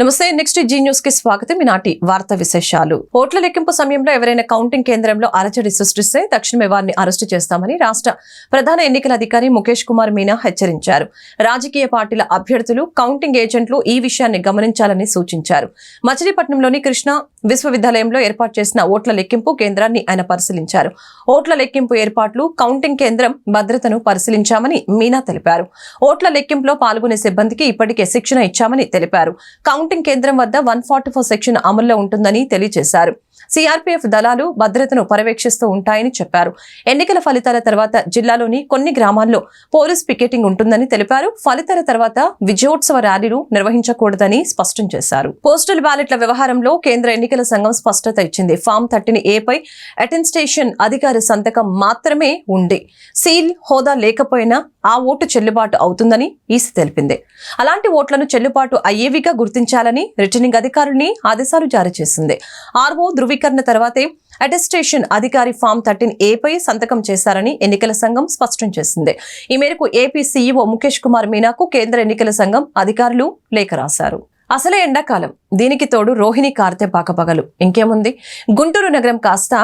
నమస్తే. Next G news కి స్వాగతం. ఈనాటి వార్తా విశేషాలు. ఓట్ల లెక్కింపు సమయంలో ఎవరైనా కౌంటింగ్ కేంద్రంలో అలజడి సృష్టిస్తే తక్షణమే వారిని అరెస్టు చేస్తామని రాష్ట్ర ప్రధాన ఎన్నికల అధికారి ముఖేష్ కుమార్ మీనా హెచ్చరించారు. రాజకీయ పార్టీల అభ్యర్థులు, కౌంటింగ్ ఏజెంట్లు ఈ విషయాన్ని గమనించాలని సూచించారు. మచిలీపట్నంలోని కృష్ణా విశ్వవిద్యాలయంలో ఏర్పాటు చేసిన ఓట్ల లెక్కింపు కేంద్రాన్ని ఆయన పరిశీలించారు. ఓట్ల లెక్కింపు ఏర్పాట్లు, కౌంటింగ్ కేంద్రం భద్రతను పరిశీలించామని మీనా తెలిపారు. ఓట్ల లెక్కింపులో పాల్గొనే సిబ్బందికి ఇప్పటికే శిక్షణ ఇచ్చామని తెలిపారు. కౌంటింగ్ కేంద్రం వద్ద 144 సెక్షన్ అమల్లో ఉంటుందని తెలియజేశారు. సిఆర్పీఎఫ్ దళాలు భద్రతను పర్యవేక్షిస్తూ ఉంటాయని చెప్పారు. ఎన్నికల ఫలితాల తర్వాత జిల్లాలోని కొన్ని గ్రామాల్లో పోలీస్ పికెటింగ్ ఉంటుందని తెలిపారు. ఫలితాల తర్వాత విజయోత్సవ ర్యాలీలు నిర్వహించకూడదని స్పష్టం చేశారు. పోస్టల్ బ్యాలెట్ల వ్యవహారంలో కేంద్ర ఎన్నికల సంఘం స్పష్టత ఇచ్చింది. ఫామ్ 13A పై అటెస్టేషన్ అధికారి సంతకం మాత్రమే ఉండి సీల్ హోదా లేకపోయినా ఆ ఓటు చెల్లుబాటు అవుతుందని ఈసీ తెలిపింది. అలాంటి ఓట్లను చెల్లుబాటు అయ్యేవిగా గుర్తించాలని రిటర్నింగ్ అధికారుల్ని ఆదేశాలు జారీ చేసింది. ఆర్ఓ ధృవీకరణ తర్వాతే అటెస్టేషన్ అధికారి ఫామ్ 13A పై సంతకం చేశారని ఎన్నికల సంఘం స్పష్టం చేసింది. ఈ మేరకు ఏపీ సీఈఓ ముఖేష్ కుమార్ మీనాకు కేంద్ర ఎన్నికల సంఘం అధికారులు లేఖ రాశారు. అసలే ఎండాకాలం, దీనికి తోడు రోహిణి కార్తె పాకపగలు. ఇంకేముంది, గుంటూరు నగరం కాస్త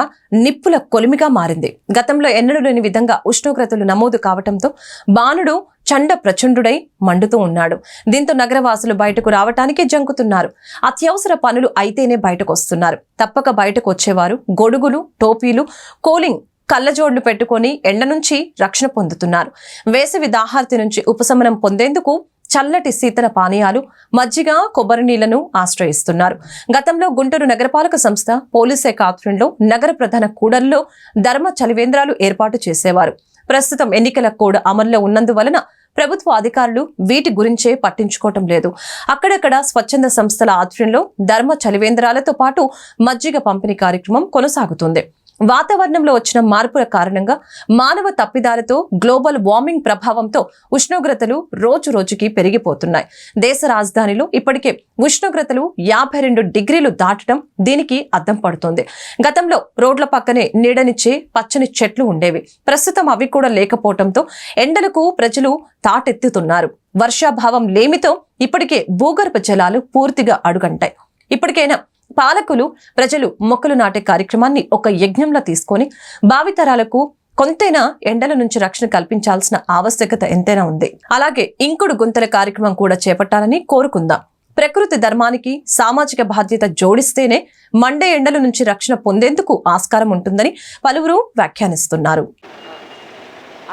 నిప్పుల కొలిమిగా మారింది. గతంలో ఎన్నడూ లేని విధంగా ఉష్ణోగ్రతలు నమోదు కావడంతో బాణుడు చండ ప్రచండుడై మండుతూ ఉన్నాడు. దీంతో నగరవాసులు బయటకు రావటానికి జంకుతున్నారు. అత్యవసర పనులు అయితేనే బయటకు వస్తున్నారు. తప్పక బయటకు వచ్చేవారు గొడుగులు, టోపీలు, కూలింగ్ కళ్ళజోడ్లు పెట్టుకుని ఎండ నుంచి రక్షణ పొందుతున్నారు. వేసవి దాహార్తి నుంచి ఉపశమనం పొందేందుకు చల్లటి శీతల పానీయాలు, మజ్జిగ, కొబ్బరి నీళ్లను ఆశ్రయిస్తున్నారు. గతంలో గుంటూరు నగరపాలక సంస్థ, పోలీస్ శాఖ ఆధ్వర్యంలో నగర ప్రధాన కూడల్లో ధర్మ చలివేంద్రాలు ఏర్పాటు చేసేవారు. ప్రస్తుతం ఎన్నికల కోడ్ అమల్లో ఉన్నందువలన ప్రభుత్వ అధికారులు వీటి గురించే పట్టించుకోవటం లేదు. అక్కడక్కడ స్వచ్ఛంద సంస్థల ఆధ్వర్యంలో ధర్మ చలివేంద్రాలతో పాటు మజ్జిగ పంపిణీ కార్యక్రమం కొనసాగుతుంది. వాతావరణంలో వచ్చిన మార్పుల కారణంగా మానవ తప్పిదాలతో గ్లోబల్ వార్మింగ్ ప్రభావంతో ఉష్ణోగ్రతలు రోజు రోజుకి పెరిగిపోతున్నాయి. దేశ రాజధానిలో ఇప్పటికే ఉష్ణోగ్రతలు 52 డిగ్రీలు దాటడం దీనికి అద్దం పడుతోంది. గతంలో రోడ్ల పక్కనే నీడనిచ్చే పచ్చని చెట్లు ఉండేవి. ప్రస్తుతం అవి కూడా లేకపోవడంతో ఎండలకు ప్రజలు తాటెత్తుతున్నారు. వర్షాభావం లేమితో ఇప్పటికే భూగర్భ జలాలు పూర్తిగా అడుగంటాయి. ఇప్పటికైనా పాలకులు, ప్రజలు మొక్కలు నాటే కార్యక్రమాన్ని ఒక యజ్ఞంలా తీసుకొని భావితరాలకు కొంతైనా ఎండల నుంచి రక్షణ కల్పించాల్సిన ఆవశ్యకత ఎంతైనా ఉంది. అలాగే ఇంకుడు గుంతల కార్యక్రమం కూడా చేపట్టాలని కోరుకుందాం. ప్రకృతి ధర్మానికి సామాజిక బాధ్యత జోడిస్తేనే మండే ఎండల నుంచి రక్షణ పొందేందుకు ఆస్కారం ఉంటుందని పలువురు వ్యాఖ్యానిస్తున్నారు.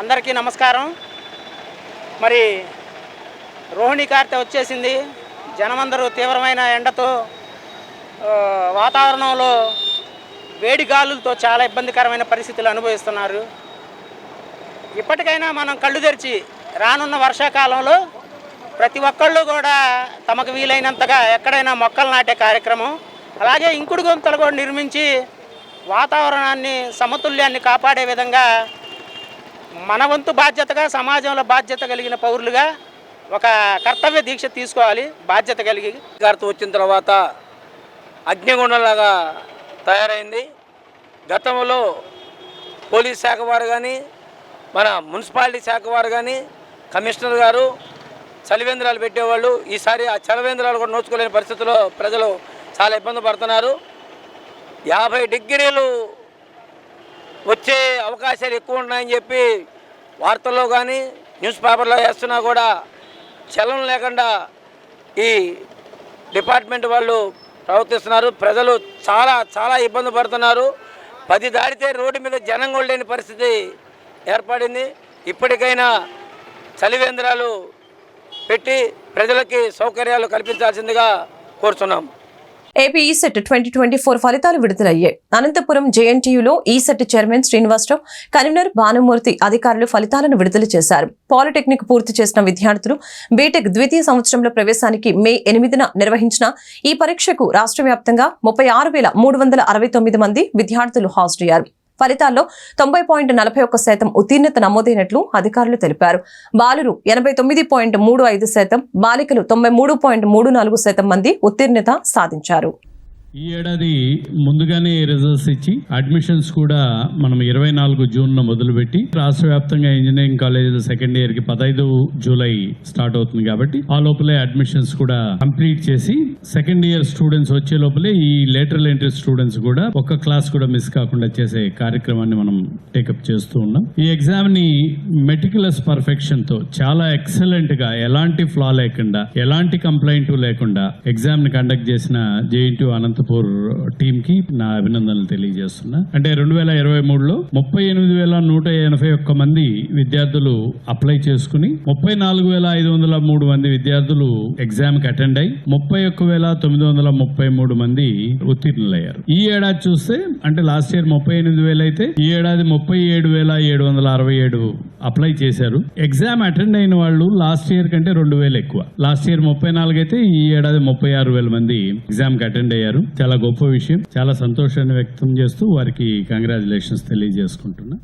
అందరికీ నమస్కారం. మరి రోహిణి కార్తె వచ్చేసింది. జనమందరూ తీవ్రమైన ఎండతో, వాతావరణంలో వేడి గాలులతో చాలా ఇబ్బందికరమైన పరిస్థితులు అనుభవిస్తున్నారు. ఇప్పటికైనా మనం కళ్ళు తెరిచి రానున్న వర్షాకాలంలో ప్రతి ఒక్కళ్ళు కూడా తమకు వీలైనంతగా ఎక్కడైనా మొక్కలు నాటే కార్యక్రమం, అలాగే ఇంకుడు గుంతలు కూడా నిర్మించి వాతావరణాన్ని, సమతుల్యాన్ని కాపాడే విధంగా మన వంతు బాధ్యతగా, సమాజంలో బాధ్యత కలిగిన పౌరులుగా ఒక కర్తవ్య దీక్ష తీసుకోవాలి. బాధ్యత కలిగి కార్తె వచ్చిన తర్వాత అగ్నిగుండంలాగా తయారైంది. గతంలో పోలీస్ శాఖ వారు కానీ, మన మున్సిపాలిటీ శాఖ వారు కానీ, కమిషనర్ గారు చలివేంద్రాలు పెట్టేవాళ్ళు. ఈసారి ఆ చలివేంద్రాలు కూడా నోచుకోలేని పరిస్థితుల్లో ప్రజలు చాలా ఇబ్బంది పడుతున్నారు. 50 డిగ్రీలు వచ్చే అవకాశాలు ఎక్కువ ఉన్నాయని చెప్పి వార్తల్లో కానీ, న్యూస్ పేపర్లో వేస్తున్నా కూడా చలనం లేకుండా ఈ డిపార్ట్మెంట్ వాళ్ళు ప్రవర్తిస్తున్నారు. ప్రజలు చాలా చాలా ఇబ్బంది పడుతున్నారు. 10 దాటితే రోడ్డు మీద జనం కూడా లేని పరిస్థితి ఏర్పడింది. ఇప్పటికైనా చలివేంద్రాలు పెట్టి ప్రజలకి సౌకర్యాలు కల్పించాల్సిందిగా కోరుతున్నాం. ఏపీ ఈసెట్ 2024 ఫలితాలు విడుదలయ్యాయి. అనంతపురం జేఎన్టీయూలో ECET chairman Srinivasarao, convener Bhanumurthy అధికారులు ఫలితాలను విడుదల చేశారు. పాలిటెక్నిక్ పూర్తి చేసిన విద్యార్థులు బీటెక్ ద్వితీయ సంవత్సరంలో ప్రవేశానికి మే 8న నిర్వహించిన ఈ పరీక్షకు రాష్ట్ర వ్యాప్తంగా 36,369 మంది విద్యార్థులు హాజరయ్యారు. ఫలితాల్లో 90.41% ఉత్తీర్ణత నమోదైనట్లు అధికారులు తెలిపారు. బాలురు 89.35%, బాలికలు 93.34% మంది ఉత్తీర్ణత సాధించారు. ఈ ఏడాది ముందుగానే రిజల్ట్స్ ఇచ్చి అడ్మిషన్స్ కూడా మనం 24 జూన్ మొదలుపెట్టి రాష్ట్ర వ్యాప్తంగా ఇంజనీరింగ్ కాలేజీల సెకండ్ ఇయర్ కి 15 జూలై స్టార్ట్ అవుతుంది కాబట్టి ఆ లోపలే అడ్మిషన్స్ కూడా కంప్లీట్ చేసి సెకండ్ ఇయర్ స్టూడెంట్స్ వచ్చే లోపలే ఈ లేటరల్ ఎంట్రీ స్టూడెంట్స్ కూడా ఒక్క క్లాస్ కూడా మిస్ కాకుండా చేసే కార్యక్రమాన్ని మనం టేకప్ చేస్తూ ఉన్నాం. ఈ ఎగ్జామ్ ని మెటిక్యులస్ పర్ఫెక్షన్ తో చాలా ఎక్సలెంట్ గా ఎలాంటి ఫ్లా లేకుండా ఎలాంటి కంప్లైంట్ లేకుండా ఎగ్జామ్ ని కండక్ట్ చేసిన జేఎన్టీయూ అనంతపూర్ టీమ్ కి నా అభినందనలు తెలియజేస్తున్నా. అంటే 2023లో 38,181 మంది విద్యార్థులు అప్లై చేసుకుని 34,503 మంది విద్యార్థులు ఎగ్జామ్ కి అటెండ్ అయ్యి 31,933 మంది ఉత్తీర్ణులయ్యారు. ఈ ఏడాది చూస్తే అంటే లాస్ట్ ఇయర్ 38,000 అయితే ఈ ఏడాది 37,767 అప్లై చేశారు. ఎగ్జామ్ అటెండ్ అయిన వాళ్ళు లాస్ట్ ఇయర్ కంటే 2,000 ఎక్కువ. లాస్ట్ ఇయర్ 34 అయితే ఈ ఏడాది 36,000 మంది ఎగ్జామ్ కి అటెండ్ అయ్యారు. చాలా గొప్ప విషయం. చాలా సంతోషాన్ని వ్యక్తం చేస్తూ వారికి కంగ్రాచులేషన్స్ తెలియజేసుకుంటున్నా.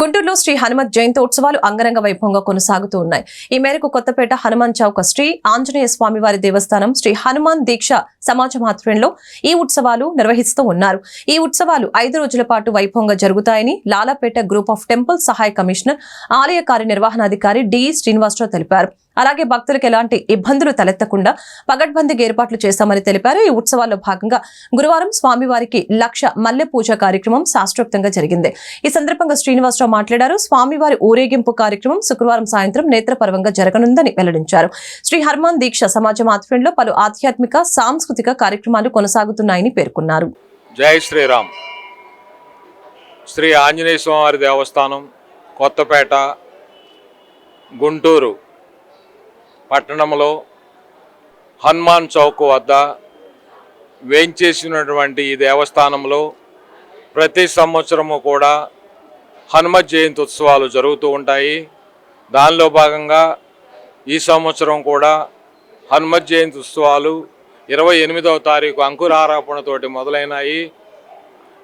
గుంటూరులో శ్రీ హనుమత్ జయంతోత్సవాలు అంగరంగ వైభవంగా కొనసాగుతూ ఉన్నాయి. ఈ మేరకు కొత్తపేట హనుమాన్ చౌక శ్రీ ఆంజనేయ స్వామివారి దేవస్థానం శ్రీ హనుమాన్ దీక్ష సమాజం ఆధ్వర్యంలో ఈ ఉత్సవాలు నిర్వహిస్తూ ఉన్నారు. ఈ ఉత్సవాలు 5 రోజుల పాటు వైభవంగా జరుగుతాయని లాలాపేట గ్రూప్ ఆఫ్ టెంపుల్ సహాయ కమిషనర్ ఆలయ కార్యనిర్వహణాధికారి డి శ్రీనివాసరావు తెలిపారు. అలాగే భక్తులకు ఎలాంటి ఇబ్బందులు తలెత్తకుండా పగడ్బందీగా ఏర్పాట్లు చేశామని తెలిపారు. ఈ ఉత్సవాల్లో భాగంగా గురువారం స్వామివారికి 1,00,000 మల్లె పూజ కార్యక్రమం శాస్త్రోక్తంగా జరిగింది. ఈ సందర్భంగా శ్రీనివాసరావు మాట్లాడారు. స్వామివారి ఊరేగింపు కార్యక్రమం శుక్రవారం సాయంత్రం నేత్రపర్వంగా జరగనుందని వెల్లడించారు. శ్రీ హనుమాన్ దీక్ష సమాజం ఆధ్వర్యంలో పలు ఆధ్యాత్మిక సాంస్కృతిక కార్యక్రమాలు కొనసాగుతున్నాయని పేర్కొన్నారు. జై శ్రీరామ్. శ్రీ ఆంజనేయ స్వామివారి దేవస్థానం కొత్తపేట గుంటూరు పట్టణంలో హనుమాన్ చౌక్ వద్ద వేంచేసినటువంటి ఈ దేవస్థానంలో ప్రతి సంవత్సరము కూడా హనుమత్ జయంతి ఉత్సవాలు జరుగుతూ ఉంటాయి. దానిలో భాగంగా ఈ సంవత్సరం కూడా హనుమత్ జయంతి ఉత్సవాలు 28వ తారీఖు అంకురారోపణతోటి మొదలైనాయి.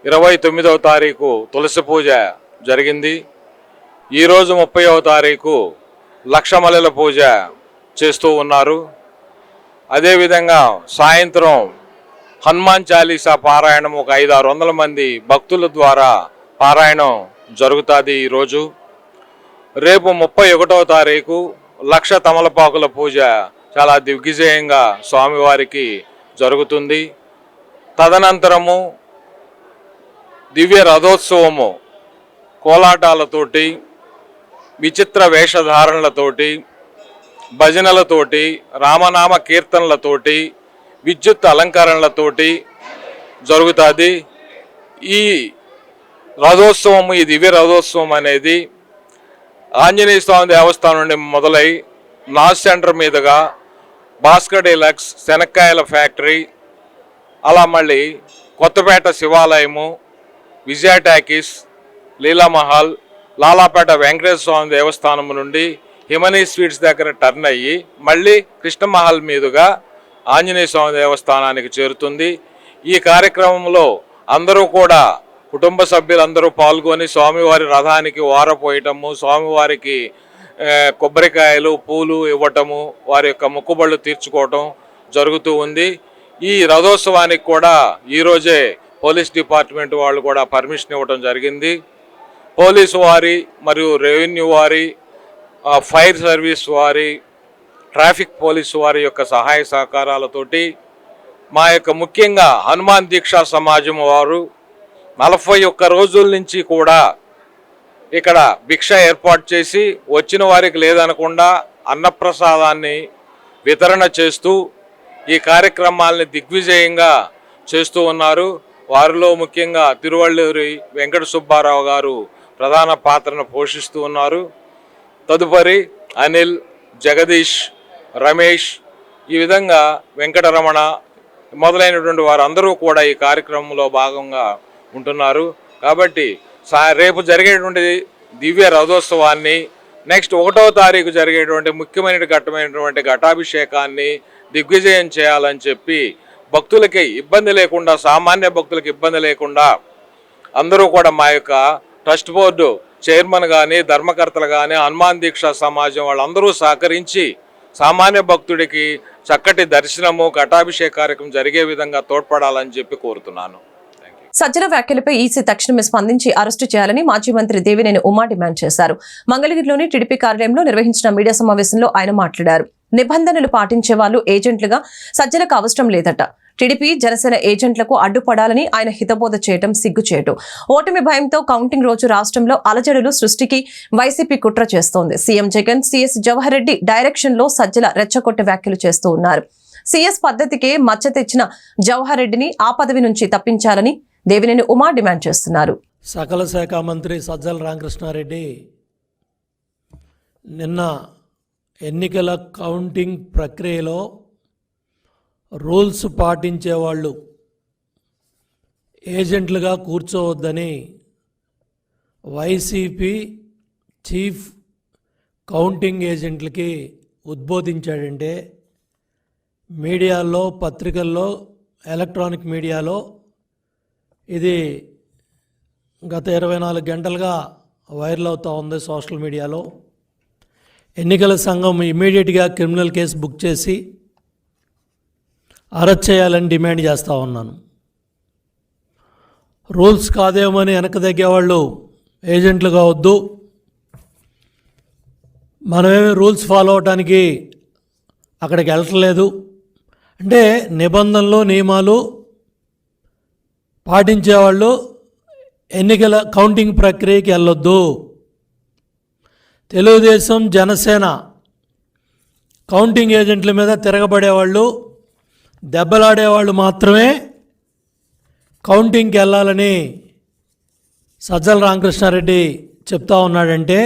29వ తారీఖు తులసి పూజ జరిగింది. ఈరోజు 30వ తారీఖు 1,00,000 మల్లెల పూజ చేస్తూ ఉన్నారు. అదేవిధంగా సాయంత్రం హనుమాన్ చాలీసా పారాయణం ఒక 500-600 మంది భక్తుల ద్వారా పారాయణం జరుగుతుంది. ఈరోజు రేపు 31వ తారీఖు 1,00,000 తమలపాకుల పూజ చాలా దిగ్విజయంగా స్వామివారికి జరుగుతుంది. తదనంతరము దివ్య రథోత్సవము కోలాటాలతోటి విచిత్ర వేషధారణలతోటి భజనలతోటి రామనామ కీర్తనలతోటి విద్యుత్ అలంకరణలతోటి జరుగుతుంది. ఈ రథోత్సవం ఈ దివ్య రథోత్సవం అనేది ఆంజనేయ స్వామి దేవస్థానం నుండి మొదలై నాస్ సెంటర్ మీదుగా భాస్కర్ డీలక్స్ శనక్కాయల ఫ్యాక్టరీ అలా మళ్ళీ కొత్తపేట శివాలయము విజయ టాకీస్ లీలామహల్ లాలాపేట వెంకటేశ్వర స్వామి దేవస్థానం నుండి హిమనీ స్వీట్స్ దగ్గర టర్న్ అయ్యి మళ్ళీ కృష్ణమహల్ మీదుగా ఆంజనేయ స్వామి దేవస్థానానికి చేరుతుంది. ఈ కార్యక్రమంలో అందరూ కూడా కుటుంబ సభ్యులందరూ పాల్గొని స్వామివారి రథానికి వారపోయటము, స్వామివారికి కొబ్బరికాయలు పూలు ఇవ్వటము, వారి యొక్క మొక్కుబళ్ళు తీర్చుకోవటం జరుగుతూ ఉంది. ఈ రథోత్సవానికి కూడా ఈరోజే పోలీస్ డిపార్ట్మెంట్ వాళ్ళు కూడా పర్మిషన్ ఇవ్వటం జరిగింది. పోలీసు వారి మరియు రెవెన్యూ వారి ఫైర్ సర్వీస్ వారి ట్రాఫిక్ పోలీసు వారి యొక్క సహాయ సహకారాలతోటి మా యొక్క ముఖ్యంగా హనుమాన్ దీక్షా సమాజం వారు 41 రోజుల నుంచి కూడా ఇక్కడ భిక్ష ఏర్పాటు చేసి వచ్చిన వారికి లేదనకుండా అన్నప్రసాదాన్ని వితరణ చేస్తూ ఈ కార్యక్రమాలని దిగ్విజయంగా చేస్తూ ఉన్నారు. వారిలో ముఖ్యంగా తిరువళ్ళూరి వెంకట సుబ్బారావు గారు ప్రధాన పాత్రను పోషిస్తూ ఉన్నారు. తదుపరి అనిల్, జగదీష్, రమేష్, ఈ విధంగా వెంకటరమణ మొదలైనటువంటి వారందరూ కూడా ఈ కార్యక్రమంలో భాగంగా ఉంటున్నారు. కాబట్టి రేపు జరిగేటువంటి దివ్య రథోత్సవాన్ని నెక్స్ట్ 1వ తారీఖు జరిగేటువంటి ముఖ్యమైనటువంటి ఘటాభిషేకాన్ని దిగ్విజయం చేయాలని చెప్పి భక్తులకి ఇబ్బంది లేకుండా, సామాన్య భక్తులకు ఇబ్బంది లేకుండా అందరూ కూడా మా యొక్క ట్రస్ట్ బోర్డు చైర్మన్ కానీ ధర్మకర్తలు కానీ హనుమాన్ దీక్షా సమాజం వాళ్ళందరూ సహకరించి సామాన్య భక్తుడికి చక్కటి దర్శనము ఘటాభిషేక కార్యక్రమం జరిగే విధంగా తోడ్పడాలని చెప్పి కోరుతున్నాను. సజ్జల వ్యాఖ్యలపై ఈసీ తక్షణమే స్పందించి అరెస్టు చేయాలని మాజీ మంత్రి దేవినేని ఉమా డిమాండ్ చేశారు. మంగళగిరిలోని టీడీపీ కార్యాలయంలో నిర్వహించిన మీడియా సమావేశంలో ఆయన మాట్లాడారు. నిబంధనలు పాటించే వాళ్ళు ఏజెంట్లుగా సజ్జలకు అవసరం లేదట. టీడీపీ జనసేన ఏజెంట్లకు అడ్డుపడాలని ఆయన హితబోధ చేయడం సిగ్గుచేటు. ఓటమి భయంతో కౌంటింగ్ రోజు రాష్ట్రంలో అలజడులు సృష్టికి వైసీపీ కుట్ర చేస్తోంది. CM Jagan, CS Jawahar Reddy direction లో సజ్జల రెచ్చగొట్టే వ్యాఖ్యలు చేస్తూ ఉన్నారు. సీఎస్ పద్ధతికే మచ్చ తెచ్చిన జవహర్ రెడ్డిని ఆ పదవి నుంచి తప్పించాలని దేవినేని ఉమా డిమాండ్ చేస్తున్నారు. సకల శాఖ మంత్రి సజ్జల రామకృష్ణారెడ్డి నిన్న ఎన్నికల కౌంటింగ్ ప్రక్రియలో రూల్స్ పాటించేవాళ్ళు ఏజెంట్లుగా కూర్చోవద్దని వైసీపీ చీఫ్ కౌంటింగ్ ఏజెంట్లకి ఉద్బోధించాడంటే మీడియాలో, పత్రికల్లో, ఎలక్ట్రానిక్ మీడియాలో ఇది గత 24 గంటలుగా వైరల్ అవుతూ ఉంది. సోషల్ మీడియాలో ఎన్నికల సంఘం ఇమీడియట్గా క్రిమినల్ కేసు బుక్ చేసి అరెస్ట్ చేయాలని డిమాండ్ చేస్తూ ఉన్నాను. రూల్స్ కాదేమని వెనక తగ్గేవాళ్ళు ఏజెంట్లు కావద్దు. మనమేమి రూల్స్ ఫాలో అవడానికి అక్కడికి వెళ్ళట్లేదు అంటే నిబంధనలు, నియమాలు పాటించేవాళ్ళు ఎన్నికల కౌంటింగ్ ప్రక్రియకి వెళ్ళొద్దు. తెలుగుదేశం, జనసేన కౌంటింగ్ ఏజెంట్ల మీద తిరగబడేవాళ్ళు, దెబ్బలాడేవాళ్ళు మాత్రమే కౌంటింగ్కి వెళ్ళాలని సజ్జల రామకృష్ణారెడ్డి చెప్తా ఉన్నాడంటే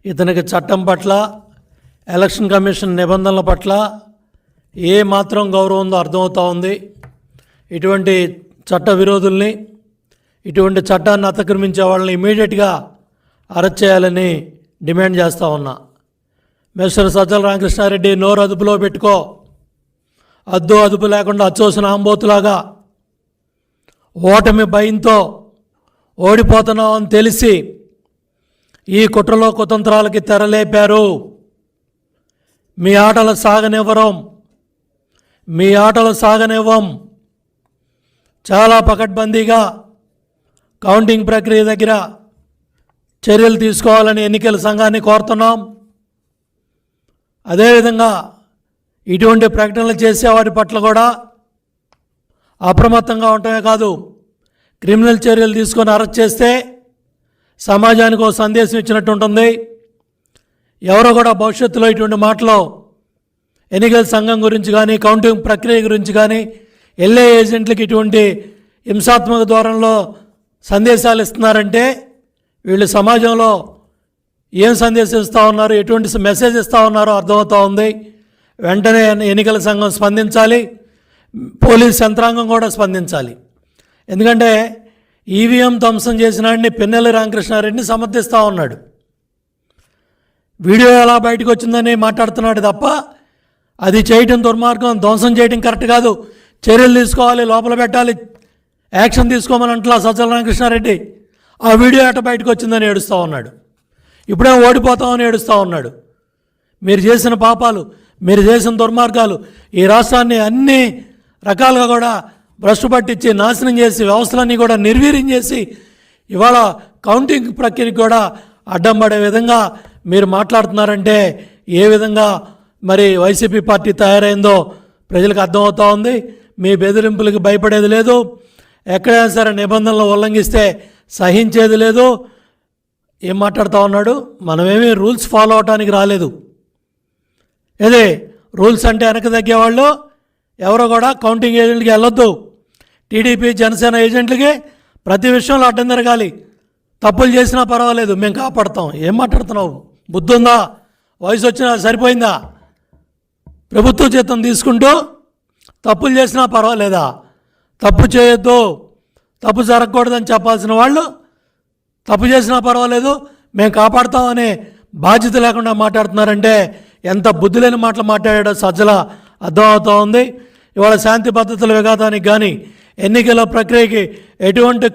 ఇతనికి చట్టం పట్ల, ఎలక్షన్ కమిషన్ నిబంధనల పట్ల ఏ మాత్రం గౌరవం ఉందో అర్థమవుతూ ఉంది. ఇటువంటి చట్ట విరోధుల్ని, ఇటువంటి చట్టాన్ని అతిక్రమించే వాళ్ళని ఇమీడియట్గా అరెస్ట్ చేయాలని డిమాండ్ చేస్తూ ఉన్నా. మిస్టర్ సజ్జల రామకృష్ణారెడ్డి, నోరు అదుపులో పెట్టుకో. అదుపు లేకుండా అచ్చోసిన ఆంబోతులాగా ఓటమి భయంతో ఓడిపోతున్నాం అని తెలిసి ఈ కుట్రలో కుతంత్రాలకి తెరలేపారు. మీ ఆటలు సాగనివ్వం. చాలా పకడ్బందీగా కౌంటింగ్ ప్రక్రియ దగ్గర చర్యలు తీసుకోవాలని ఎన్నికల సంఘాన్ని కోరుతున్నాం. అదేవిధంగా ఇటువంటి ప్రకటనలు చేసే వాటి పట్ల కూడా అప్రమత్తంగా ఉండటమే కాదు, క్రిమినల్ చర్యలు తీసుకొని అరెస్ట్ చేస్తే సమాజానికి ఒక సందేశం ఇచ్చినట్టు ఉంటుంది. ఎవరో కూడా భవిష్యత్తులో ఇటువంటి మాటలు ఎన్నికల సంఘం గురించి కానీ, కౌంటింగ్ ప్రక్రియ గురించి కానీ, ఎల్ఏ ఏజెంట్లకి ఇటువంటి హింసాత్మక ధోరణిలో సందేశాలు ఇస్తున్నారంటే వీళ్ళు సమాజంలో ఏం సందేశం ఇస్తూ ఉన్నారు, ఎటువంటి మెసేజ్ ఇస్తూ ఉన్నారో అర్థమవుతూ ఉంది. వెంటనే ఎన్నికల సంఘం స్పందించాలి, పోలీస్ యంత్రాంగం కూడా స్పందించాలి. ఎందుకంటే ఈవీఎం ధ్వంసం చేసినాడిని పిన్నెల్లి రామకృష్ణారెడ్డిని సమర్థిస్తూ ఉన్నాడు. వీడియో ఎలా బయటకు వచ్చిందని మాట్లాడుతున్నాడు తప్ప అది చేయటం దుర్మార్గం, ధ్వంసం చేయటం కరెక్ట్ కాదు, చర్యలు తీసుకోవాలి, లోపల పెట్టాలి, యాక్షన్ తీసుకోమని అంటలా సజ్జల రామకృష్ణారెడ్డి. ఆ వీడియో ఎట బయటకు వచ్చిందని ఏడుస్తూ ఉన్నాడు. ఇప్పుడే ఓడిపోతామని ఏడుస్తూ ఉన్నాడు. మీరు చేసిన పాపాలు, మీరు చేసిన దుర్మార్గాలు ఈ రాష్ట్రాన్ని అన్ని రకాలుగా కూడా భ్రష్టు పట్టించి నాశనం చేసి వ్యవస్థలన్నీ కూడా నిర్వీర్యం చేసి ఇవాళ కౌంటింగ్ ప్రక్రియకి కూడా అడ్డం పడే విధంగా మీరు మాట్లాడుతున్నారంటే ఏ విధంగా మరి వైసీపీ పార్టీ తయారైందో ప్రజలకు అర్థమవుతూ ఉంది. మీ బెదిరింపులకు భయపడేది లేదు, ఎక్కడైనా సరే నిబంధనలు ఉల్లంఘిస్తే సహించేది లేదు. ఏం మాట్లాడుతూ ఉన్నాడు? మనమేమీ రూల్స్ ఫాలో అవడానికి రాలేదు. ఇదే రూల్స్ అంటే వెనక తగ్గేవాళ్ళు ఎవరో కూడా కౌంటింగ్ ఏజెంట్కి వెళ్ళొద్దు. టీడీపీ, జనసేన ఏజెంట్లకి ప్రతి విషయంలో అడ్డం తిరగాలి. తప్పులు చేసినా పర్వాలేదు, మేము కాపాడుతాం. ఏం మాట్లాడుతున్నావు? బుద్ధి ఉందా? వయసు వచ్చినా సరిపోయిందా? ప్రభుత్వ జీతం తీసుకుంటూ తప్పులు చేసినా పర్వాలేదా? తప్పు చేయొద్దు, తప్పు జరగకూడదని చెప్పాల్సిన వాళ్ళు తప్పు చేసినా పర్వాలేదు, మేము కాపాడుతామనే బాధ్యత లేకుండా మాట్లాడుతున్నారంటే ఎంత బుద్ధి లేని మాటలు మాట్లాడాడో సజ్జల అర్థమవుతూ ఉంది. ఇవాళ శాంతి భద్రతల విఘాతానికి కానీ, ఎన్నికల ప్రక్రియకి ఎటువంటి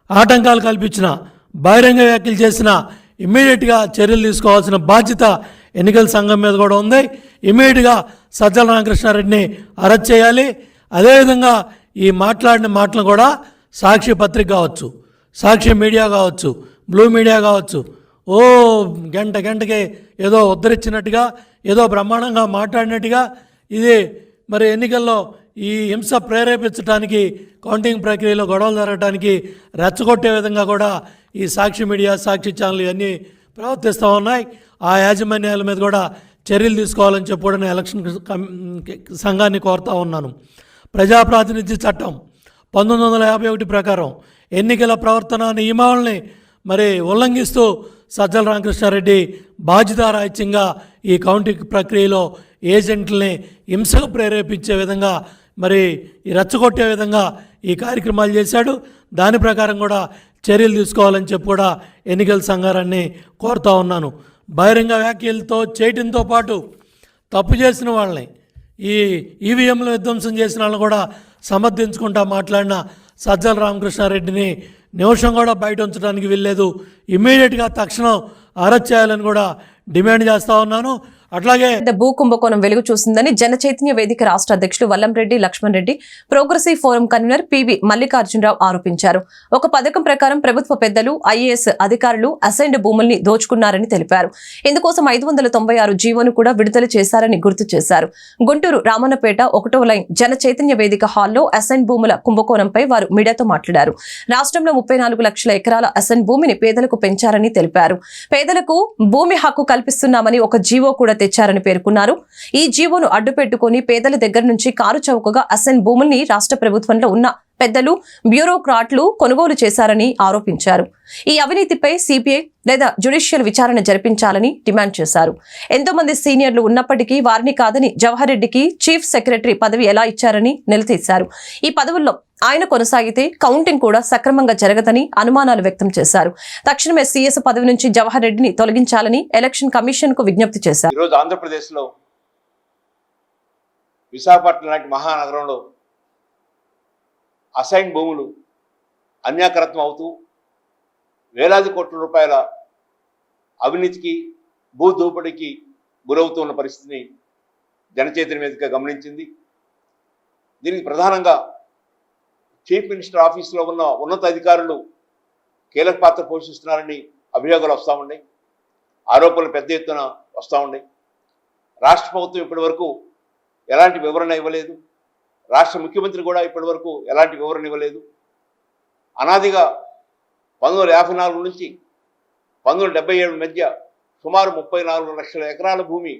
ఆటంకాలు కల్పించినా, బహిరంగ వ్యాఖ్యలు చేసినా ఇమ్మీడియట్గా చర్యలు తీసుకోవాల్సిన బాధ్యత ఎన్నికల సంఘం మీద కూడా ఉంది. ఇమీడియట్గా సజ్జల రామకృష్ణారెడ్డిని అరెస్ట్ చేయాలి. అదేవిధంగా ఈ మాట్లాడిన మాటలు కూడా సాక్షి పత్రిక కావచ్చు, సాక్షి మీడియా కావచ్చు, బ్లూ మీడియా కావచ్చు, గంటకి ఏదో ఉద్ధరించినట్టుగా, ఏదో బ్రహ్మాండంగా మాట్లాడినట్టుగా, ఇది మరి ఎన్నికల్లో ఈ హింస ప్రేరేపించడానికి, కౌంటింగ్ ప్రక్రియలో గొడవలు జరగడానికి రెచ్చగొట్టే విధంగా కూడా ఈ సాక్షి మీడియా, సాక్షి ఛానల్ ఇవన్నీ ప్రవర్తిస్తూ ఉన్నాయి. ఆ యాజమాన్యాల మీద కూడా చర్యలు తీసుకోవాలని చెప్పి కూడా నేను ఎలక్షన్ సంఘాన్ని కోరుతూ ఉన్నాను. ప్రజాప్రాతినిధ్య చట్టం 1951 ప్రకారం ఎన్నికల ప్రవర్తన నియమావళిని మరి ఉల్లంఘిస్తూ సజ్జల రామకృష్ణారెడ్డి బాధ్యతారాహిత్యంగా ఈ కౌంటింగ్ ప్రక్రియలో ఏజెంట్లని హింసకు ప్రేరేపించే విధంగా, మరి ఈ రెచ్చగొట్టే విధంగా ఈ కార్యక్రమాలు చేశాడు. దాని ప్రకారం కూడా చర్యలు తీసుకోవాలని చెప్పి కూడా ఎన్నికల సంఘాన్ని కోరుతూ ఉన్నాను. బహిరంగ వ్యాఖ్యలతో చేయడంతో పాటు తప్పు చేసిన వాళ్ళని, ఈ ఈవీఎంలు విధ్వంసం చేసిన వాళ్ళని కూడా సమర్థించుకుంటా మాట్లాడిన సజ్జల రామకృష్ణారెడ్డిని నిమిషం కూడా బయట ఉంచడానికి వీల్లేదు. ఇమ్మీడియట్గా తక్షణం అరెస్ట్ చేయాలని కూడా డిమాండ్ చేస్తూ ఉన్నాను. అట్లాగే భూ కుంభకోణం వెలుగు చూసిందని జన చైతన్య వేదిక రాష్ట్ర అధ్యక్షులు Vallamreddy Lakshman Reddy, progressive forum convener PV Mallikarjunarao ఆరోపించారు. ఒక పథకం ప్రకారం ప్రభుత్వ పెద్దలు, ఐఏఎస్ అధికారులు అసైన్డ్ భూముల్ని దోచుకున్నారని తెలిపారు. ఇందుకోసం 596 జీవోను కూడా విడుదల చేశారని గుర్తు చేశారు. గుంటూరు రామన్నపేట 1వ లైన్ జన చైతన్య వేదిక హాల్లో అసైన్ భూముల కుంభకోణంపై వారు మీడియాతో మాట్లాడారు. రాష్ట్రంలో 34 లక్షల ఎకరాల అసైన్ భూమిని పేదలకు పెంచారని తెలిపారు. పేదలకు భూమి హక్కు కల్పిస్తున్నామని ఒక జీవో కూడా తెచ్చారని పేర్కొన్నారు. ఈ జీవోను అడ్డుపెట్టుకుని పేదల దగ్గర నుంచి కారు చౌకగా అసైన్ భూముల్ని రాష్ట్ర ప్రభుత్వంలో ఉన్న పెద్దలు, బ్యూరోక్రాట్లు కొనుగోలు చేశారని ఆరోపించారు. ఈ అవినీతిపై సిబిఐ లేదా జ్యుడిషియల్ విచారణ జరిపించాలని డిమాండ్ చేశారు. ఎంతో మంది సీనియర్లు ఉన్నప్పటికీ వారిని కాదని జవహర్ రెడ్డికి చీఫ్ సెక్రటరీ పదవి ఎలా ఇచ్చారని నిలదీశారు. ఈ పదవుల్లో ఆయన కొనసాగితే కౌంటింగ్ కూడా సక్రమంగా జరగదని అనుమానాలు వ్యక్తం చేశారు. తక్షణమే సీఎస్ పదవి నుంచి జవహర్ రెడ్డిని తొలగించాలని ఎలక్షన్ కమిషన్ కు విజ్ఞప్తి చేశారు. ఈరోజు ఆంధ్రప్రదేశ్లో విశాఖపట్నం లాంటి మహానగరంలో అసైన్ భూములు అన్యాక్రాంతం అవుతూ వేలాది కోట్ల రూపాయల అవినీతికి, భూ దోపిడీకి గురవుతున్న పరిస్థితిని జనచైతన్య వేదిక గమనించింది. దీనికి ప్రధానంగా చీఫ్ మినిస్టర్ ఆఫీసులో ఉన్న ఉన్నత అధికారులు కీలక పాత్ర పోషిస్తున్నారని అభియోగాలు వస్తూ ఉన్నాయి, ఆరోపణలు పెద్ద ఎత్తున వస్తూ ఉన్నాయి. రాష్ట్ర ప్రభుత్వం ఇప్పటి వరకు ఎలాంటి వివరణ ఇవ్వలేదు. రాష్ట్ర ముఖ్యమంత్రి కూడా ఇప్పటి వరకు ఎలాంటి వివరణ ఇవ్వలేదు. అనాదిగా 1954 నుంచి 1977 మధ్య సుమారు 34 లక్షల ఎకరాల భూమి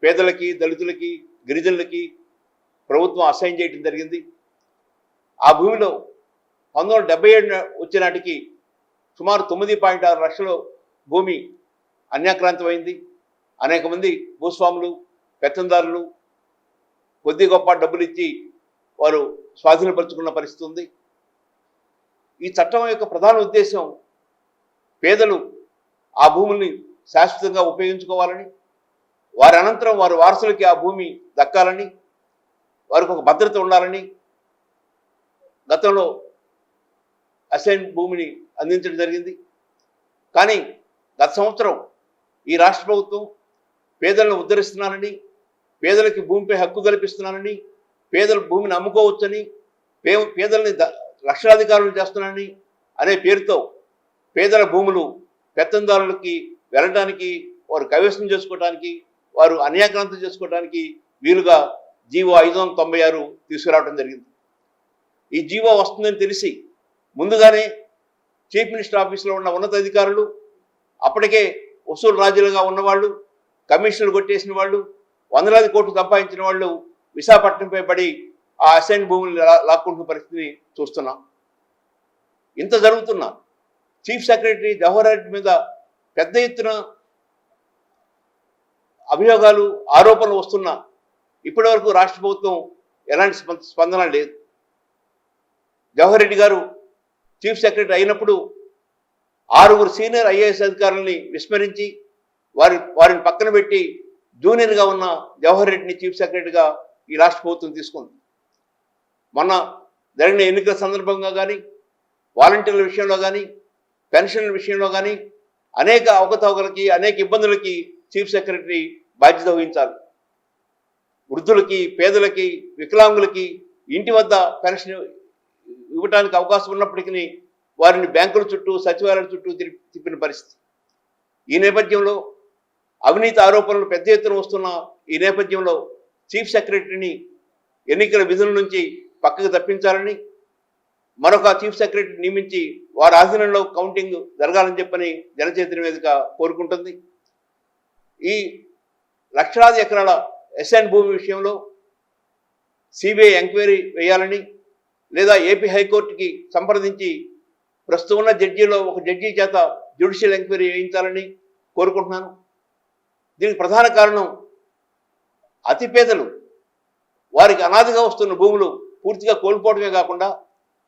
పేదలకి, దళితులకి, గిరిజనులకి ప్రభుత్వం అసైన్ చేయడం జరిగింది. ఆ భూమిలో 1977 వచ్చే నాటికి సుమారు 9.6 లక్షల భూమి అన్యాక్రాంతమైంది. అనేక మంది భూస్వాములు, పెత్తందారులు కొద్ది గొప్ప డబ్బులు ఇచ్చి వారు స్వాధీనపరుచుకున్న పరిస్థితి ఉంది. ఈ చట్టం యొక్క ప్రధాన ఉద్దేశం పేదలు ఆ భూముల్ని శాశ్వతంగా ఉపయోగించుకోవాలని, వారి అనంతరం వారి వారసులకి ఆ భూమి దక్కాలని, వారికి ఒక భద్రత ఉండాలని గతంలో అసైన్ భూమిని అందించడం జరిగింది. కానీ గత సంవత్సరం ఈ రాష్ట్ర ప్రభుత్వం పేదలను ఉద్ధరిస్తున్నానని, పేదలకి భూమిపై హక్కు కల్పిస్తున్నానని, పేదల భూమిని అమ్ముకోవచ్చని, పేదల్ని లక్షాధికారులు చేస్తున్నానని అనే పేరుతో పేదల భూములు పెత్తందారులకి వెళ్ళడానికి, వారు కైవసం చేసుకోవడానికి, వారు అన్యాక్రాంతం చేసుకోవడానికి వీలుగా జీవో 596 తీసుకురావడం జరిగింది. ఈ జీవో వస్తుందని తెలిసి ముందుగానే చీఫ్ మినిస్టర్ ఆఫీసులో ఉన్న ఉన్నతాధికారులు, అప్పటికే వసూలు రాజులుగా ఉన్నవాళ్ళు, కమిషన్లు కొట్టేసిన వాళ్ళు, వందలాది కోట్లు సంపాదించిన వాళ్ళు విశాఖపట్నంపై పడి ఆ అసైన్ భూములు లాక్కుంటున్న పరిస్థితిని చూస్తున్నాం. ఇంత జరుగుతున్నా చీఫ్ సెక్రటరీ జవహర్ రెడ్డి మీద పెద్ద ఎత్తున అభియోగాలు, ఆరోపణలు వస్తున్నా ఇప్పటి వరకు రాష్ట్ర ప్రభుత్వం ఎలాంటి స్పందన లేదు. జవహర్ రెడ్డి గారు చీఫ్ సెక్రటరీ అయినప్పుడు 6 సీనియర్ ఐఏఎస్ అధికారులని విస్మరించి వారిని పక్కన పెట్టి జూనియర్గా ఉన్న జవహర్ రెడ్డిని చీఫ్ సెక్రటరీగా ఈ రాష్ట్ర ప్రభుత్వం తీసుకుంది. మొన్న జరిగిన ఎన్నికల సందర్భంగా కానీ, వాలంటీర్ల విషయంలో కానీ, పెన్షన్ల విషయంలో కానీ అనేక అవకతవకలకి, అనేక ఇబ్బందులకి చీఫ్ సెక్రటరీ బాధ్యత వహించాలి. వృద్ధులకి, పేదలకి, వికలాంగులకి ఇంటి వద్ద పెన్షన్ ఇవ్వడానికి అవకాశం ఉన్నప్పటికీ వారిని బ్యాంకుల చుట్టూ, సచివాలయాల చుట్టూ తిప్పిన పరిస్థితి. ఈ నేపథ్యంలో అవినీతి ఆరోపణలు పెద్ద ఎత్తున వస్తున్న ఈ నేపథ్యంలో చీఫ్ సెక్రటరీని ఎన్నికల విధుల నుంచి పక్కకు తప్పించాలని, మరొక చీఫ్ సెక్రటరీ నియమించి వారి ఆధీనంలో కౌంటింగ్ జరగాలని చెప్పని జనచైతన్య వేదిక కోరుకుంటుంది. ఈ లక్షలాది ఎకరాల ఎస్ఎన్ భూమి విషయంలో సిబిఐ ఎంక్వైరీ వేయాలని, లేదా ఏపీ హైకోర్టుకి సంప్రదించి ప్రస్తుతం ఉన్న జడ్జీలో ఒక జడ్జి చేత జ్యుడిషియల్ ఎంక్వైరీ వేయించాలని కోరుకుంటున్నాను. దీనికి ప్రధాన కారణం అతిపేదలు వారికి అనాదిగా వస్తున్న భూములు పూర్తిగా కోల్పోవడమే కాకుండా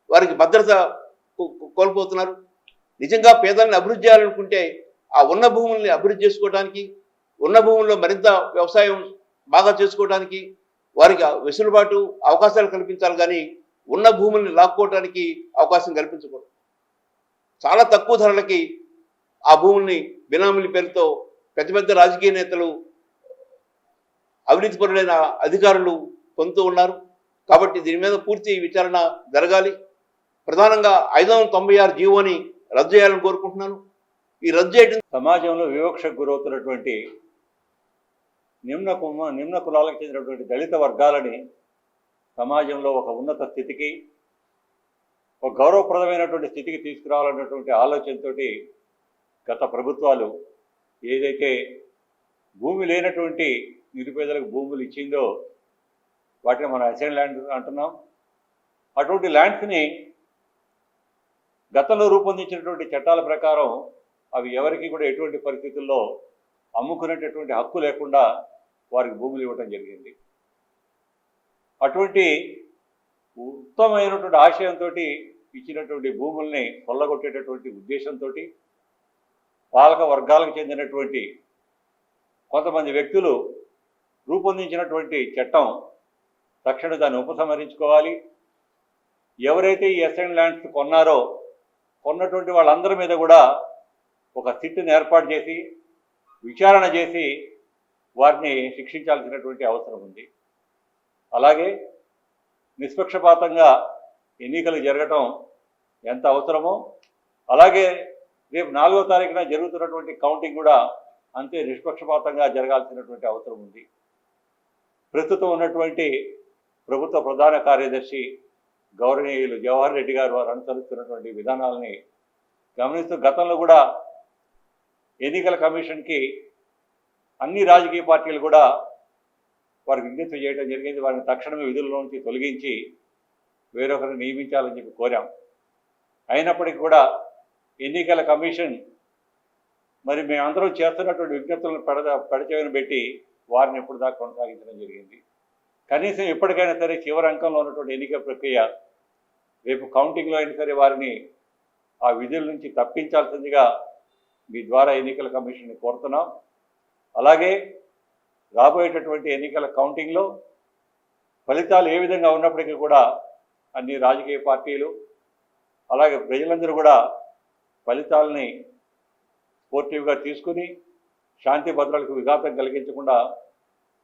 వారికి భద్రత కోల్పోతున్నారు. నిజంగా పేదలను అభివృద్ధి చేయాలనుకుంటే ఆ ఉన్న భూముల్ని అభివృద్ధి చేసుకోవడానికి, ఉన్న భూముల్లో మరింత వ్యవసాయం బాగా చేసుకోవడానికి వారికి వెసులుబాటు, అవకాశాలు కల్పించాలి. కానీ ఉన్న భూముల్ని లాక్కోవడానికి అవకాశం కల్పించకూడదు. చాలా తక్కువ ధరలకి ఆ భూముల్ని బినామీల పేరుతో పెద్ద పెద్ద రాజకీయ నేతలు, అవినీతిపరులైన అధికారులు పొందుతూ ఉన్నారు. కాబట్టి దీని మీద పూర్తి విచారణ జరగాలి. ప్రధానంగా 596 జీవోని రద్దు చేయాలని కోరుకుంటున్నాను. ఈ రద్దు చేయడం సమాజంలో వివక్షకు గురవుతున్నటువంటి నిమ్న కులాలకు చెందినటువంటి దళిత వర్గాలని సమాజంలో ఒక ఉన్నత స్థితికి, ఒక గౌరవప్రదమైనటువంటి స్థితికి తీసుకురావాలన్నటువంటి ఆలోచనతోటి గత ప్రభుత్వాలు ఏదైతే భూమి లేనటువంటి నిరుపేదలకు భూములు ఇచ్చిందో వాటిని మనం అసైన్ ల్యాండ్ అంటున్నాం. అటువంటి ల్యాండ్స్ని గతంలో రూపొందించినటువంటి చట్టాల ప్రకారం అవి ఎవరికి కూడా ఎటువంటి పరిస్థితుల్లో అమ్ముకునేటటువంటి హక్కు లేకుండా వారికి భూములు ఇవ్వటం జరిగింది. అటువంటి ఉత్తమమైనటువంటి ఆశయంతో ఇచ్చినటువంటి భూముల్ని కొల్లగొట్టేటటువంటి ఉద్దేశంతో పాలక వర్గాలకు చెందినటువంటి కొంతమంది వ్యక్తులు రూపొందించినటువంటి చట్టం తక్షణ దాన్ని ఉపసంహరించుకోవాలి. ఎవరైతే ఈ అసైన్ ల్యాండ్స్ కొన్నటువంటి వాళ్ళందరి మీద కూడా ఒక సిట్ని ఏర్పాటు చేసి విచారణ చేసి వారిని శిక్షించాల్సినటువంటి అవసరం ఉంది. అలాగే నిష్పక్షపాతంగా ఎన్నికలు జరగటం ఎంత అవసరమో అలాగే రేపు 4వ తారీఖున జరుగుతున్నటువంటి కౌంటింగ్ కూడా అంతే నిష్పక్షపాతంగా జరగాల్సినటువంటి అవసరం ఉంది. ప్రస్తుతం ఉన్నటువంటి ప్రభుత్వ ప్రధాన కార్యదర్శి గౌరవనీయులు జవహర్ రెడ్డి గారు వారు అనుసరిస్తున్నటువంటి విధానాలని గమనిస్తూ గతంలో కూడా ఎన్నికల కమిషన్కి అన్ని రాజకీయ పార్టీలు కూడా వారికి విజ్ఞప్తి చేయడం జరిగింది. వారిని తక్షణమే విధుల్లో నుంచి తొలగించి వేరొకరిని నియమించాలని చెప్పి కోరాం. అయినప్పటికీ కూడా ఎన్నికల కమిషన్ మరి మేమందరం చేస్తున్నటువంటి విజ్ఞప్తులను పెడచెవిన పెట్టి వారిని ఎప్పుడు దాకా కొనసాగించడం జరిగింది. కనీసం ఎప్పటికైనా సరే చివరి అంకంలో ఉన్నటువంటి ఎన్నికల ప్రక్రియ రేపు కౌంటింగ్లో అయినా సరే వారిని ఆ విధుల నుంచి తప్పించాల్సిందిగా మీ ద్వారా ఎన్నికల కమిషన్ని కోరుతున్నాం. అలాగే రాబోయేటటువంటి ఎన్నికల కౌంటింగ్లో ఫలితాలు ఏ విధంగా ఉన్నప్పటికీ కూడా అన్ని రాజకీయ పార్టీలు అలాగే ప్రజలందరూ కూడా ఫలితాలని స్పోర్టివ్గా తీసుకుని శాంతి భద్రతలకు విఘాతం కలిగించకుండా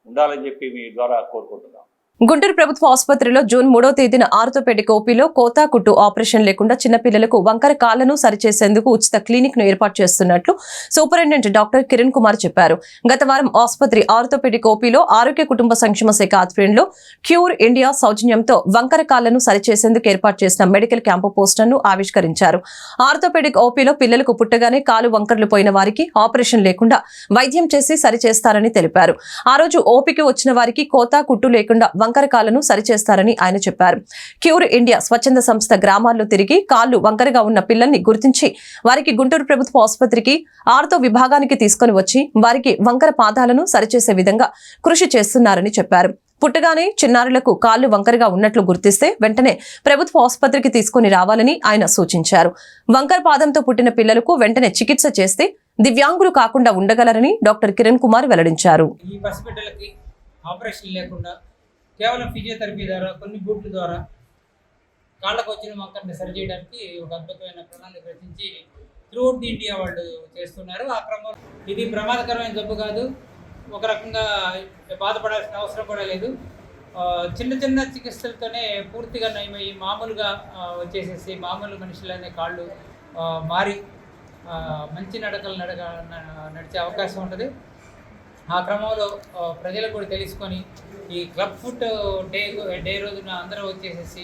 ఉండాలని చెప్పి మీ ద్వారా కోరుకుంటున్నాం. గుంటూరు ప్రభుత్వ ఆసుపత్రిలో జూన్ 3వ తేదీన ఆర్థోపెడిక్ ఓపీలో కోతా కుట్టు ఆపరేషన్ లేకుండా చిన్నపిల్లలకు వంకర కాళ్లను సరిచేసేందుకు ఉచిత క్లినిక్ ను ఏర్పాటు చేస్తున్నట్లు సూపరింటెండెంట్ డాక్టర్ కిరణ్ కుమార్ చెప్పారు. గత వారం ఆసుపత్రి ఆర్థోపెడిక్ ఓపీలో ఆరోగ్య కుటుంబ సంక్షేమ శాఖ ఆధ్వర్యంలో క్యూర్ ఇండియా సౌజన్యంతో వంకర కాళ్లను సరిచేసేందుకు ఏర్పాటు చేసిన మెడికల్ క్యాంపు పోస్టర్ను ఆవిష్కరించారు. ఆర్థోపెడిక్ ఓపీలో పిల్లలకు పుట్టగానే కాలు వంకర్లు పోయిన వారికి ఆపరేషన్ లేకుండా వైద్యం చేసి సరిచేస్తారని తెలిపారు. ఆ రోజు ఓపీకి వచ్చిన వారికి కోతా కుట్టు లేకుండా వంకర కాళ్లను సరిచేస్తారని ఆయన చెప్పారు. క్యూర్ ఇండియా స్వచ్ఛంద సంస్థ గ్రామాల్లో తిరిగి కాళ్లు వంకరగా ఉన్న పిల్లల్ని గుర్తించి వారికి గుంటూరు ప్రభుత్వ ఆసుపత్రికి ఆర్థో విభాగానికి తీసుకుని వచ్చి వారికి వంకర పాదాలను సరిచేసే విధంగా కృషి చేస్తున్నారని చెప్పారు. పుట్టగానే చిన్నారులకు కాళ్లు వంకరగా ఉన్నట్లు గుర్తిస్తే వెంటనే ప్రభుత్వ ఆసుపత్రికి తీసుకుని రావాలని ఆయన సూచించారు. వంకర పాదంతో పుట్టిన పిల్లలకు వెంటనే చికిత్స చేస్తే దివ్యాంగులు కాకుండా ఉండగలరని డాక్టర్ కిరణ్ కుమార్ వెల్లడించారు. ఈ పసిబిడ్డలకి ఆపరేషన్ లేకుండా కేవలం ఫిజియోథెరపీ ద్వారా కొన్ని బూట్ల ద్వారా కాళ్ళకు వచ్చిన వంకరని సరిచేయడానికి ఒక అద్భుతమైన ప్రణాళిక రచించి త్రూఅవుట్ ది ఇండియా వాళ్ళు చేస్తున్నారు. ఆ క్రమంలో ఇది ప్రమాదకరమైన జబ్బు కాదు, ఒక రకంగా బాధపడాల్సిన అవసరం కూడా లేదు. చిన్న చిన్న చికిత్సలతోనే పూర్తిగా నయమయ్యి మామూలుగా వచ్చేసేసి మామూలు మనుషులనే కాళ్ళు మారి మంచి నడకలు నడిచే అవకాశం ఉంటుంది. ఆ క్రమంలో ప్రజలకు కూడా తెలుసుకొని ఈ క్లబ్ ఫుట్ డే రోజున అందరూ వచ్చేసేసి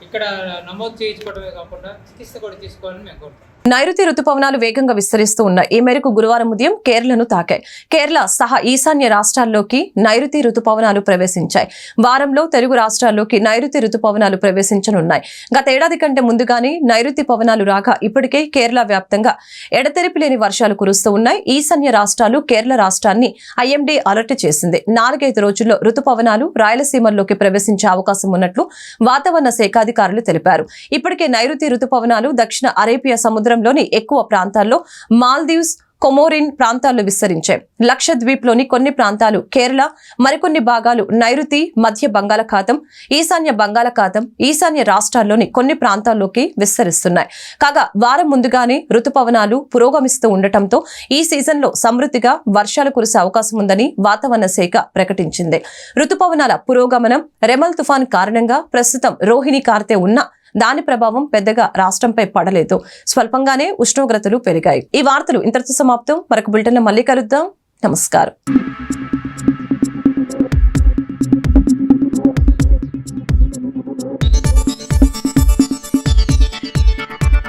ఇక్కడ నమోదు చేయించుకోవడమే కాకుండా చికిత్స కూడా తీసుకోవాలని మేము కోరుతాం. నైరుతి రుతుపవనాలు వేగంగా విస్తరిస్తూ ఉన్నాయి. ఈ మేరకు గురువారం ఉదయం కేరళను తాకాయి. కేరళ సహా ఈశాన్య రాష్ట్రాల్లోకి నైరుతి రుతుపవనాలు ప్రవేశించాయి. వారంలో తెలుగు రాష్ట్రాల్లోకి నైరుతి రుతుపవనాలు ప్రవేశించనున్నాయి. గత ఏడాది కంటే ముందుగానే నైరుతి పవనాలు రాగా ఇప్పటికే కేరళ వ్యాప్తంగా ఎడతెరిపి లేని వర్షాలు కురుస్తూ ఉన్నాయి. ఈశాన్య రాష్ట్రాలు కేరళ రాష్ట్రాన్ని ఐఎండీ అలర్ట్ చేసింది. 4-5 రోజుల్లో రుతుపవనాలు రాయలసీమల్లోకి ప్రవేశించే అవకాశం ఉన్నట్లు వాతావరణ శాఖ అధికారులు తెలిపారు. ఇప్పటికే నైరుతి రుతుపవనాలు దక్షిణ అరేబియా సముద్రంలోని ఎక్కువ ప్రాంతాల్లో, మాల్దీవ్స్, కొమోరిన్ ప్రాంతాల్లో విస్తరించాయి. లక్షద్వీప్లోని కొన్ని ప్రాంతాలు, కేరళ మరికొన్ని భాగాలు, నైరుతి మధ్య బంగాళాఖాతం, ఈశాన్య బంగాళాఖాతం, ఈశాన్య రాష్ట్రాల్లోని కొన్ని ప్రాంతాల్లోకి విస్తరిస్తున్నాయి. కాగా వారం ముందుగానే రుతుపవనాలు పురోగమిస్తూ ఉండటంతో ఈ సీజన్లో సమృద్ధిగా వర్షాలు కురిసే అవకాశం ఉందని వాతావరణ శాఖ ప్రకటించింది. రుతుపవనాల పురోగమనం, రెమల్ తుఫాన్ కారణంగా ప్రస్తుతం రోహిణి కార్తె ఉన్న దాని ప్రభావం పెద్దగా రాష్ట్రంపై పడలేదు. స్వల్పంగానే ఉష్ణోగ్రతలు పెరిగాయి. ఈ వార్తలు ఇంతటితో సమాప్తం. మరొక బులెటిన్లో మళ్ళీ కలుద్దాం. నమస్కారం.